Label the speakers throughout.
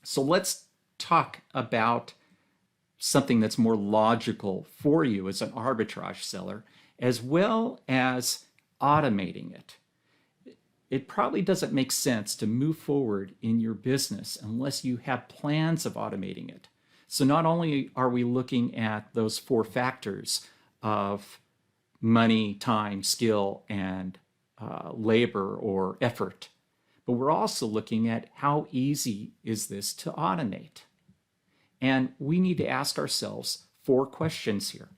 Speaker 1: So let's talk about something that's more logical for you as an arbitrage seller, as well as automating it. It probably doesn't make sense to move forward in your business unless you have plans of automating it. So not only are we looking at those 4 factors of money, time, skill, and labor or effort, but we're also looking at how easy is this to automate. And we need to ask ourselves 4 questions here.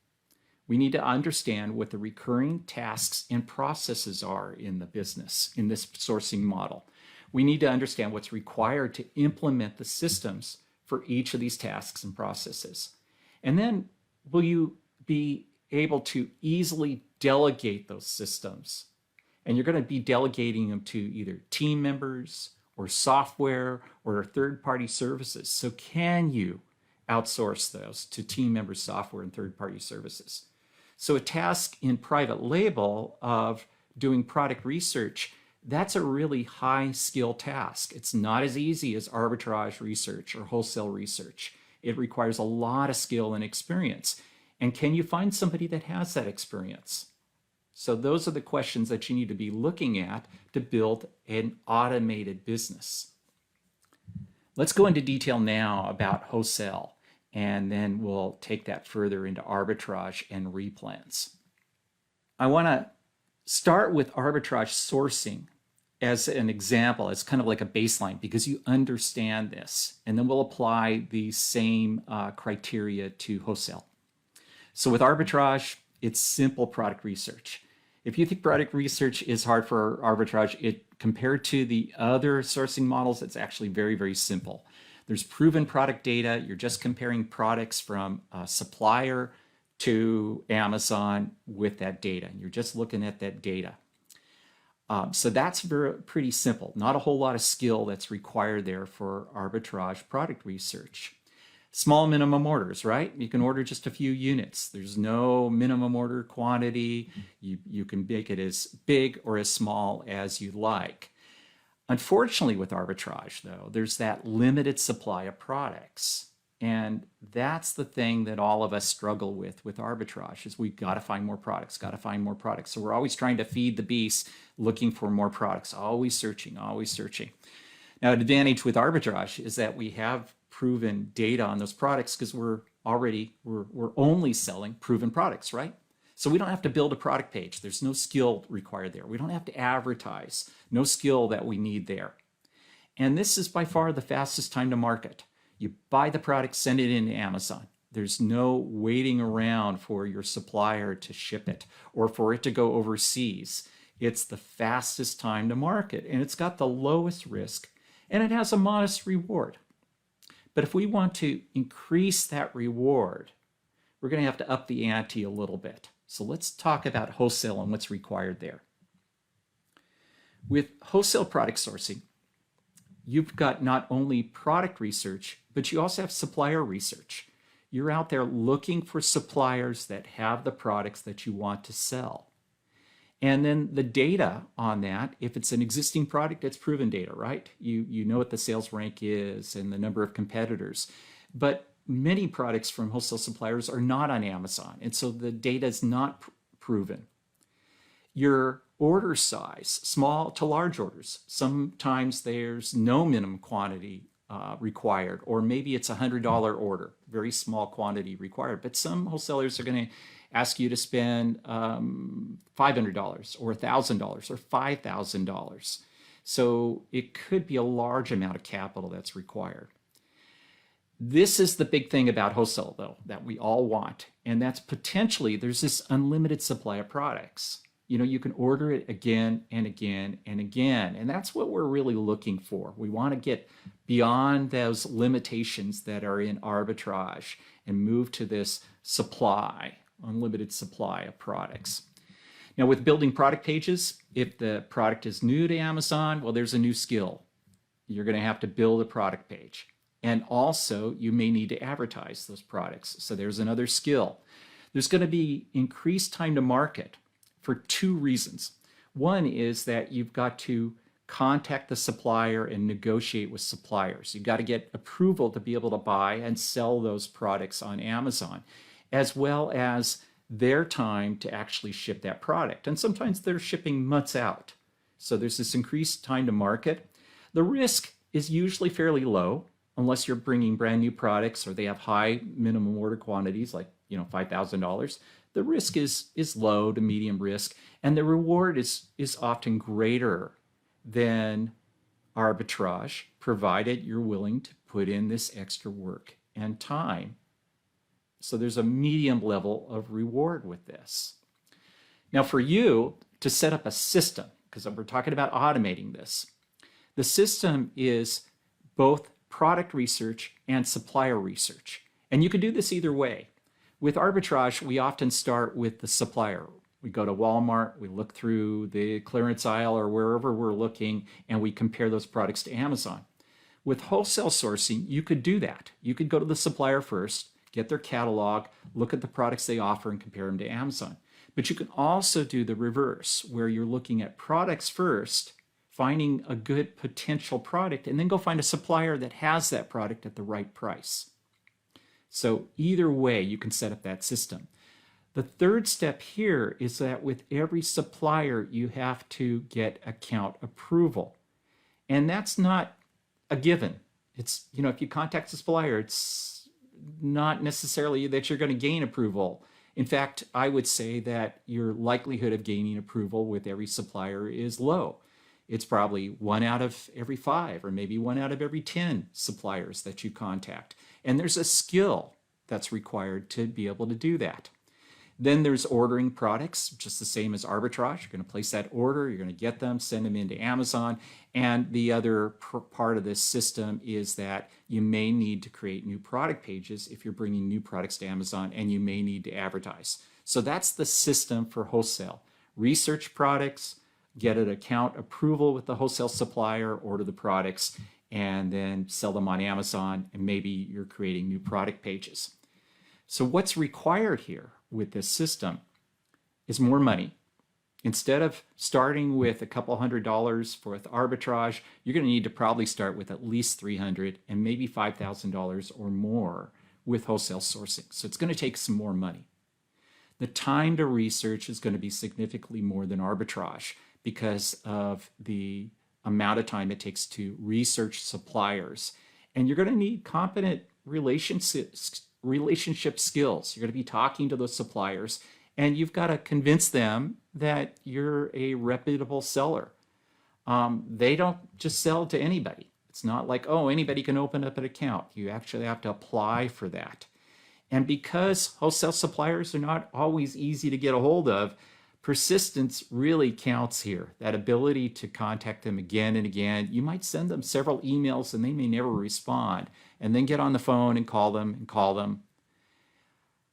Speaker 1: We need to understand what the recurring tasks and processes are in the business, in this sourcing model. We need to understand what's required to implement the systems for each of these tasks and processes. And then will you be able to easily delegate those systems? And you're going to be delegating them to either team members or software or third-party services. So can you outsource those to team members, software, and third-party services? So a task in private label of doing product research, that's a really high skill task. It's not as easy as arbitrage research or wholesale research. It requires a lot of skill and experience. And can you find somebody that has that experience? So those are the questions that you need to be looking at to build an automated business. Let's go into detail now about wholesale, and then we'll take that further into arbitrage and replans. I want to start with arbitrage sourcing as an example, as kind of like a baseline, because you understand this, and then we'll apply the same criteria to wholesale. So with arbitrage, it's simple product research. If you think product research is hard for arbitrage, compared to the other sourcing models, it's actually very, very simple. There's proven product data. You're just comparing products from a supplier to Amazon with that data. You're just looking at that data. So that's pretty simple. Not a whole lot of skill that's required there for arbitrage product research. Small minimum orders, right? You can order just a few units. There's no minimum order quantity. You can make it as big or as small as you like. Unfortunately, with arbitrage, though, there's that limited supply of products. And that's the thing that all of us struggle with arbitrage, is we've got to find more products, got to find more products. So we're always trying to feed the beast, looking for more products, always searching, always searching. Now, an advantage with arbitrage is that we have proven data on those products because we're only selling proven products, right? So we don't have to build a product page. There's no skill required there. We don't have to advertise, no skill that we need there. And this is by far the fastest time to market. You buy the product, send it into Amazon. There's no waiting around for your supplier to ship it or for it to go overseas. It's the fastest time to market, and it's got the lowest risk, and it has a modest reward. But if we want to increase that reward, we're going to have to up the ante a little bit. So let's talk about wholesale and what's required there. With wholesale product sourcing, you've got not only product research, but you also have supplier research. You're out there looking for suppliers that have the products that you want to sell. And then the data on that, if it's an existing product, it's proven data, right? You know what the sales rank is and the number of competitors. But many products from wholesale suppliers are not on Amazon, and so the data is not proven. Your order size, small to large orders, sometimes there's no minimum quantity required, or maybe it's a $100 order, very small quantity required. But some wholesalers are going to ask you to spend $500 or $1,000 or $5,000. So it could be a large amount of capital that's required. This is the big thing about wholesale, though, that we all want, and that's potentially there's this unlimited supply of products. You know, you can order it again and again and again, and that's what we're really looking for. We want to get beyond those limitations that are in arbitrage and move to this supply, unlimited supply of products. Now, with building product pages, if the product is new to Amazon, well, there's a new skill. You're going to have to build a product page. And also, you may need to advertise those products. So there's another skill. There's going to be increased time to market for 2 reasons. One is that you've got to contact the supplier and negotiate with suppliers. You've got to get approval to be able to buy and sell those products on Amazon, as well as their time to actually ship that product. And sometimes they're shipping months out. So there's this increased time to market. The risk is usually fairly low unless you're bringing brand new products or they have high minimum order quantities like $5,000. The risk is low to medium risk, and the reward is often greater than arbitrage, provided you're willing to put in this extra work and time. So there's a medium level of reward with this. Now for you to set up a system, because we're talking about automating this, the system is both product research and supplier research. And you can do this either way. With arbitrage, we often start with the supplier. We go to Walmart, we look through the clearance aisle or wherever we're looking, and we compare those products to Amazon. With wholesale sourcing, you could do that. You could go to the supplier first, get their catalog, look at the products they offer, and compare them to Amazon. But you can also do the reverse, where you're looking at products first, finding a good potential product, and then go find a supplier that has that product at the right price. So either way, you can set up that system. The third step here is that with every supplier, you have to get account approval. And that's not a given. It's, if you contact the supplier, it's not necessarily that you're going to gain approval. In fact, I would say that your likelihood of gaining approval with every supplier is low. It's probably 1 out of every 5 or maybe 1 out of every 10 suppliers that you contact. And there's a skill that's required to be able to do that. Then there's ordering products, just the same as arbitrage. You're going to place that order, you're going to get them, send them into Amazon. And the other part of this system is that you may need to create new product pages if you're bringing new products to Amazon, and you may need to advertise. So that's the system for wholesale. Research products, get an account approval with the wholesale supplier, order the products, and then sell them on Amazon, and maybe you're creating new product pages. So what's required here with this system is more money. Instead of starting with a couple $100 for arbitrage, you're going to need to probably start with at least $300 and maybe $5,000 or more with wholesale sourcing. So it's going to take some more money. The time to research is going to be significantly more than arbitrage because of the amount of time it takes to research suppliers. And you're going to need competent relationship skills. You're going to be talking to those suppliers, and you've got to convince them that you're a reputable seller. They don't just sell to anybody. It's not like, oh, anybody can open up an account. You actually have to apply for that. And because wholesale suppliers are not always easy to get a hold of, persistence really counts here. That ability to contact them again and again. You might send them several emails and they may never respond, and then get on the phone and call them.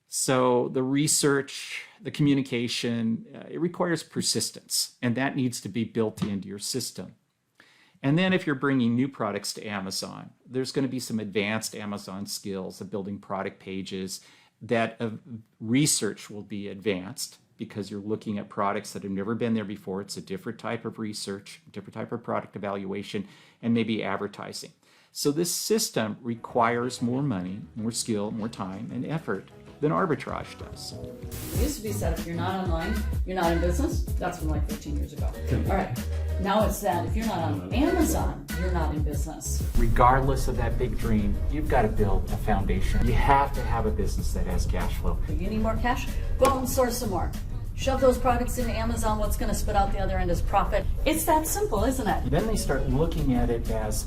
Speaker 1: So the research, the communication, it requires persistence, and that needs to be built into your system. And then if you're bringing new products to Amazon, there's going to be some advanced Amazon skills of building product pages. That research will be advanced because you're looking at products that have never been there before. It's a different type of research, different type of product evaluation, and maybe advertising. So this system requires more money, more skill, more time, and effort than arbitrage does.
Speaker 2: It used to be said if you're not online, you're not in business. That's from like 15 years ago. All right. Now it's that if you're not on Amazon, you're not in business.
Speaker 1: Regardless of that big dream, you've got to build a foundation. You have to have a business that has cash flow.
Speaker 2: You need more cash? Go out and source some more. Shove those products into Amazon. What's going to spit out the other end is profit. It's that simple, isn't it?
Speaker 1: Then they start looking at it as,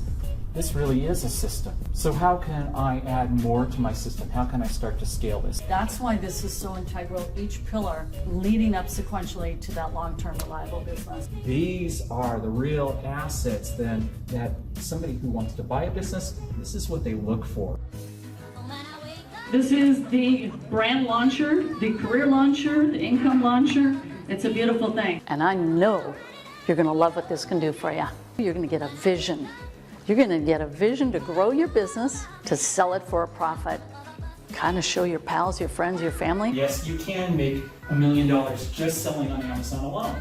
Speaker 1: this really is a system. So how can I add more to my system? How can I start to scale this?
Speaker 2: That's why this is so integral, each pillar leading up sequentially to that long-term reliable business.
Speaker 1: These are the real assets then that somebody who wants to buy a business, this is what they look for.
Speaker 2: This is the brand launcher, the career launcher, the income launcher. It's a beautiful thing. And I know you're going to love what this can do for you. You're going to get a vision. You're going to get a vision to grow your business, to sell it for a profit, kind of show your pals, your friends, your family.
Speaker 1: Yes, you can make $1 million just selling on Amazon alone.